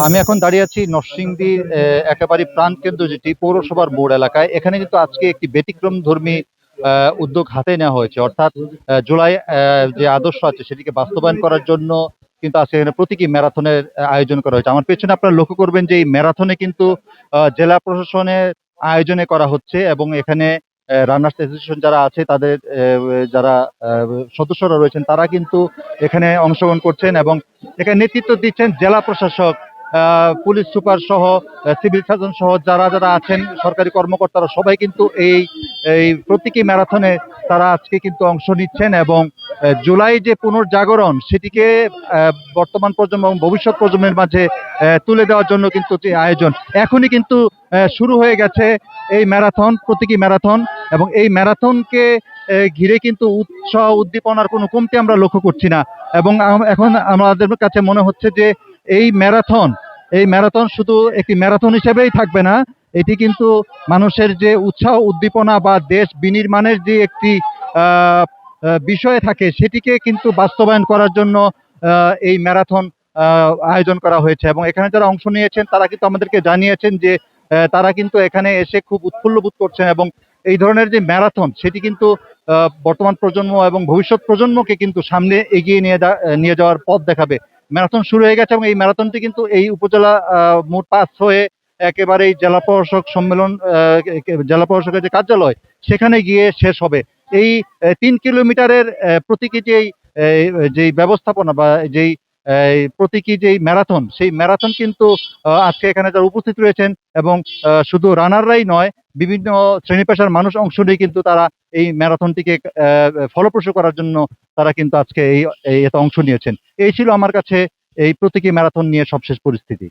আমি এখন দাঁড়িয়ে আছি নরসিংদীর একেবারে প্রাণকেন্দ্র যেটি পৌরসভার মোড় এলাকায়। এখানে কিন্তু আজকে একটি ব্যতিক্রম ধর্মী উদ্যোগ হাতে নেওয়া হয়েছে, অর্থাৎ জুলাই যে আদর্শ আছে সেটিকে বাস্তবায়ন করার জন্য কিন্তু আজকে এখানে প্রতীকী ম্যারাথনের আয়োজন করা হয়েছে। আমার পেছনে আপনারা লক্ষ্য করবেন যে এই ম্যারাথনে কিন্তু জেলা প্রশাসনের আয়োজনে করা হচ্ছে এবং এখানে রানার্স অ্যাসোসিয়েশন যারা আছে তাদের যারা সদস্যরা রয়েছেন তারা কিন্তু এখানে অংশগ্রহণ করছেন এবং এখানে নেতৃত্ব দিচ্ছেন জেলা প্রশাসক, পুলিশ সুপার সহ, সিভিল সার্জন সহ যারা যারা আছেন সরকারি কর্মকর্তারা সবাই কিন্তু এই এই প্রতীকী ম্যারাথনে তারা আজকে কিন্তু অংশ নিচ্ছেন এবং জুলাই যে পুনর্জাগরণ সেটিকে বর্তমান প্রজন্ম এবং ভবিষ্যৎ প্রজন্মের মাঝে তুলে দেওয়ার জন্য কিন্তু যে আয়োজন এখনই কিন্তু শুরু হয়ে গেছে এই ম্যারাথন, প্রতীকী ম্যারাথন। এবং এই ম্যারাথনকে ঘিরে কিন্তু উৎসাহ উদ্দীপনার কোনো কমতি আমরা লক্ষ্য করছি না। এবং এখন আমাদের কাছে মনে হচ্ছে যে এই ম্যারাথন এই ম্যারাথন শুধু একটি ম্যারাথন হিসেবেই থাকবে না, এটি কিন্তু মানুষের যে উৎসাহ উদ্দীপনা বা দেশ বিনির্মাণের যে একটি আহ, বিষয় থাকে সেটিকে কিন্তু বাস্তবায়ন করার জন্য এই ম্যারাথন আয়োজন করা হয়েছে। এবং এখানে যারা অংশ নিয়েছেন তারা কিন্তু আমাদেরকে জানিয়েছেন যে তারা কিন্তু এখানে এসে খুব উৎফুল্ল বোধ করছেন এবং এই ধরনের যে ম্যারাথন সেটি কিন্তু বর্তমান প্রজন্ম এবং ভবিষ্যৎ প্রজন্মকে কিন্তু সামনে এগিয়ে নিয়ে যাওয়ার পথ দেখাবে। ম্যারাথন শুরু হয়ে গেছে এবং এই ম্যারাথনটি কিন্তু এই উপজেলা মোট পাস হয়ে একেবারে এই জেলা প্রশাসক সম্মেলন, জেলা প্রশাসকের যে কার্যালয় সেখানে গিয়ে শেষ হবে। এই 3 কিলোমিটারের প্রতীকী যেই ব্যবস্থাপনা বা যেই প্রতীকী যেই ম্যারাথন সেই ম্যারাথন কিন্তু আজকে এখানে যারা উপস্থিত রয়েছেন এবং শুধু রানাররাই নয়, বিভিন্ন শ্রেণী পেশার মানুষ অংশ নিয়ে কিন্তু তারা এই ম্যারাথনটিকে ফলপ্রসূ করার জন্য তারা কিন্তু আজকে এতে অংশ নিয়েছেন। এই ছিল আমার কাছে এই প্রতীকী ম্যারাথন নিয়ে সবশেষ পরিস্থিতি।